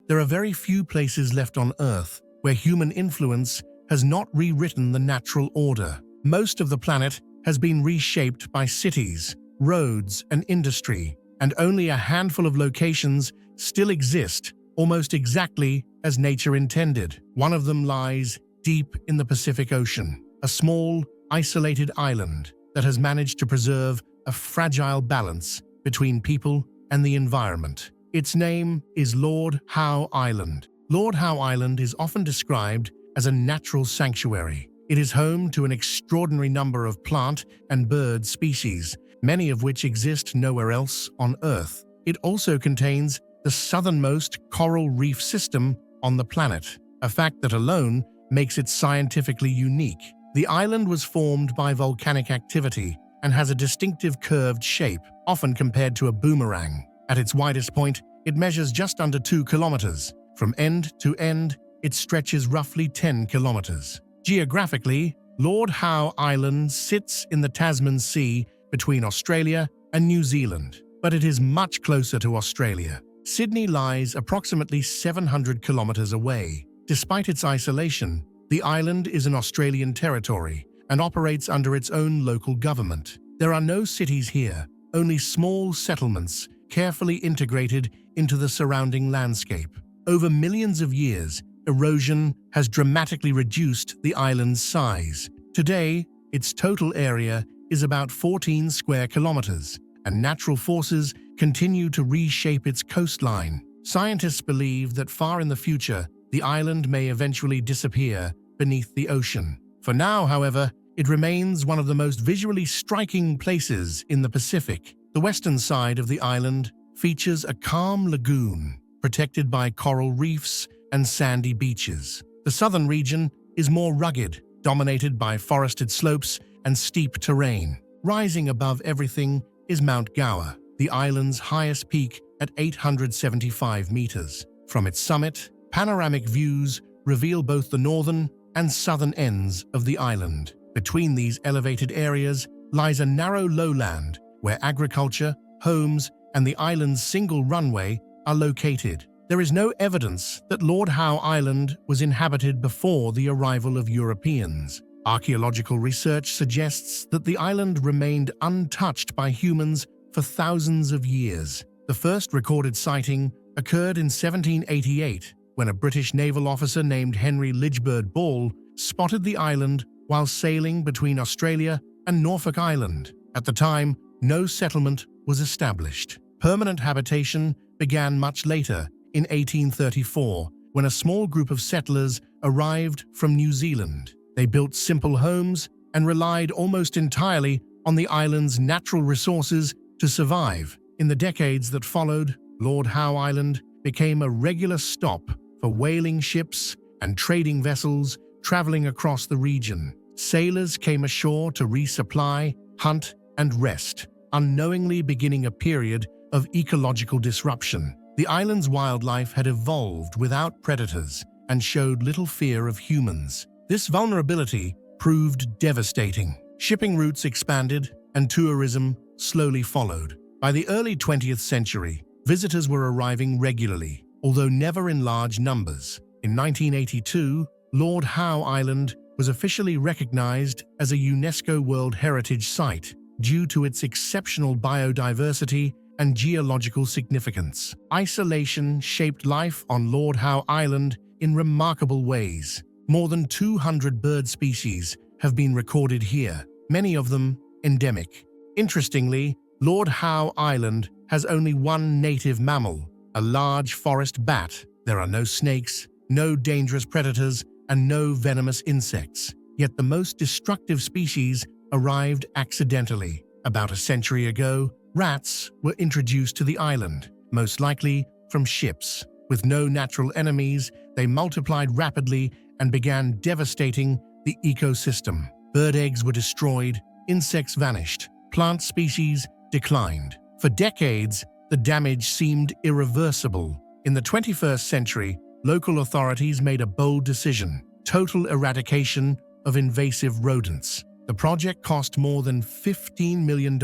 There are very few places left on Earth where human influence has not rewritten the natural order. Most of the planet has been reshaped by cities, roads, and industry, and only a handful of locations still exist almost exactly as nature intended. One of them lies deep in the Pacific Ocean, a small, isolated island that has managed to preserve a fragile balance between people and the environment. Its name is Lord Howe Island. Lord Howe Island is often described as a natural sanctuary. It is home to an extraordinary number of plant and bird species, many of which exist nowhere else on Earth. It also contains the southernmost coral reef system on the planet, a fact that alone makes it scientifically unique. The island was formed by volcanic activity and has a distinctive curved shape, often compared to a boomerang. At its widest point, it measures just under 2 kilometers. From end to end, it stretches roughly 10 kilometers. Geographically, Lord Howe Island sits in the Tasman Sea between Australia and New Zealand, but it is much closer to Australia. Sydney lies approximately 700 kilometers away. Despite its isolation, the island is an Australian territory and operates under its own local government. There are no cities here, only small settlements carefully integrated into the surrounding landscape. Over millions of years, erosion has dramatically reduced the island's size. Today, its total area is about 14 square kilometers, and natural forces continue to reshape its coastline. Scientists believe that far in the future, the island may eventually disappear beneath the ocean. For now, however, it remains one of the most visually striking places in the Pacific. The western side of the island features a calm lagoon, protected by coral reefs and sandy beaches. The southern region is more rugged, dominated by forested slopes and steep terrain. Rising above everything is Mount Gower, the island's highest peak at 875 meters. From its summit, panoramic views reveal both the northern and southern ends of the island. Between these elevated areas lies a narrow lowland where agriculture, homes, and the island's single runway are located. There is no evidence that Lord Howe Island was inhabited before the arrival of Europeans. Archaeological research suggests that the island remained untouched by humans for thousands of years. The first recorded sighting occurred in 1788, when a British naval officer named Henry Lichbird Ball spotted the island while sailing between Australia and Norfolk Island. At the time, no settlement was established. Permanent habitation began much later, in 1834, when a small group of settlers arrived from New Zealand. They built simple homes and relied almost entirely on the island's natural resources to survive. In the decades that followed, Lord Howe Island became a regular stop for whaling ships and trading vessels traveling across the region. Sailors came ashore to resupply, hunt, and rest, unknowingly beginning a period of ecological disruption. The island's wildlife had evolved without predators and showed little fear of humans. This vulnerability proved devastating. Shipping routes expanded and tourism slowly followed. By the early 20th century, visitors were arriving regularly, although never in large numbers. In 1982, Lord Howe Island was officially recognized as a UNESCO World Heritage Site due to its exceptional biodiversity and geological significance. Isolation shaped life on Lord Howe Island in remarkable ways. More than 200 bird species have been recorded here, many of them endemic. Interestingly, Lord Howe Island has only one native mammal, a large forest bat. There are no snakes, no dangerous predators, and no venomous insects. Yet the most destructive species arrived accidentally. About a century ago, rats were introduced to the island, most likely from ships. With no natural enemies, they multiplied rapidly and began devastating the ecosystem. Bird eggs were destroyed, insects vanished, plant species declined. For decades, the damage seemed irreversible. In the 21st century, local authorities made a bold decision: total eradication of invasive rodents. The project cost more than $15 million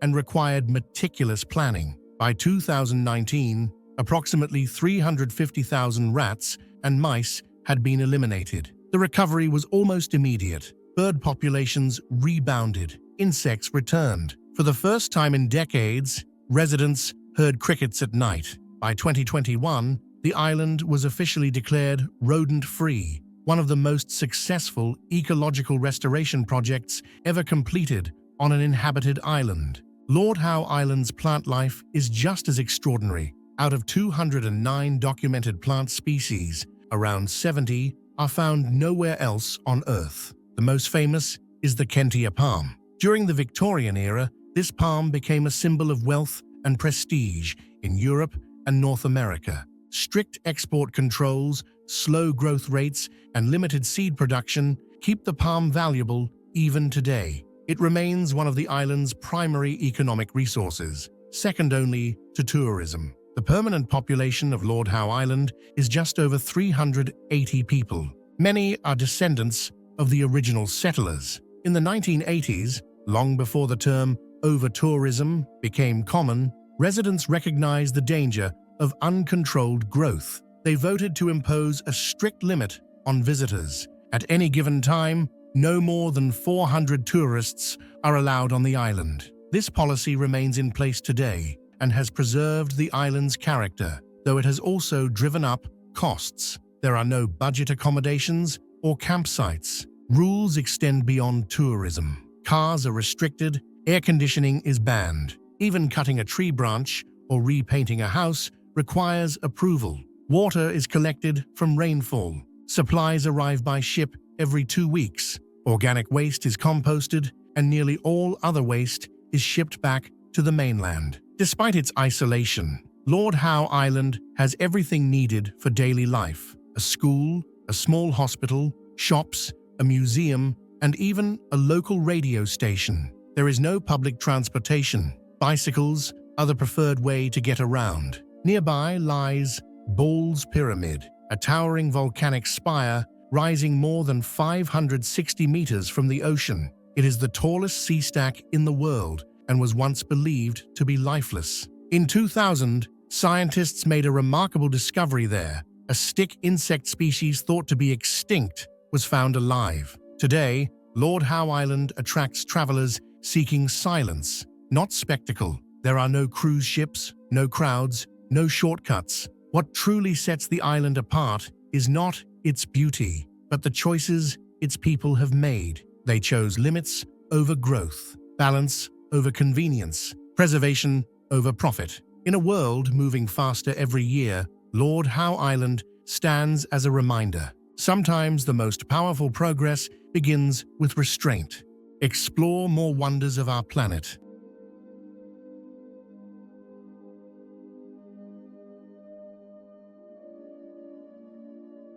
and required meticulous planning. By 2019, Approximately 350,000 rats and mice had been eliminated. The recovery was almost immediate. Bird populations rebounded. Insects returned. For the first time in decades, residents heard crickets at night. By 2021, the island was officially declared rodent-free, one of the most successful ecological restoration projects ever completed on an inhabited island. Lord Howe Island's plant life is just as extraordinary. Out of 209 documented plant species, around 70 are found nowhere else on Earth. The most famous is the Kentia palm. During the Victorian era, this palm became a symbol of wealth and prestige in Europe and North America. Strict export controls, slow growth rates, and limited seed production keep the palm valuable even today. It remains one of the island's primary economic resources, second only to tourism. The permanent population of Lord Howe Island is just over 380 people. Many are descendants of the original settlers. In the 1980s, long before the term over-tourism became common, residents recognized the danger of uncontrolled growth. They voted to impose a strict limit on visitors. At any given time, no more than 400 tourists are allowed on the island. This policy remains in place today and has preserved the island's character, though it has also driven up costs. There are no budget accommodations or campsites. Rules extend beyond tourism. Cars are restricted, air conditioning is banned. Even cutting a tree branch or repainting a house requires approval. Water is collected from rainfall. Supplies arrive by ship every 2 weeks. Organic waste is composted, and nearly all other waste is shipped back to the mainland. Despite its isolation, Lord Howe Island has everything needed for daily life: a school, a small hospital, shops, a museum, and even a local radio station. There is no public transportation. Bicycles are the preferred way to get around. Nearby lies Ball's Pyramid, a towering volcanic spire rising more than 560 meters from the ocean. It is the tallest sea stack in the world and was once believed to be lifeless. In 2000, scientists made a remarkable discovery there. A stick insect species thought to be extinct was found alive. Today, Lord Howe Island attracts travelers seeking silence, not spectacle. There are no cruise ships, no crowds, no shortcuts. What truly sets the island apart is not its beauty, but the choices its people have made. They chose limits over growth, balance over convenience, preservation over profit. In a world moving faster every year, Lord Howe Island stands as a reminder. Sometimes the most powerful progress begins with restraint. Explore more wonders of our planet.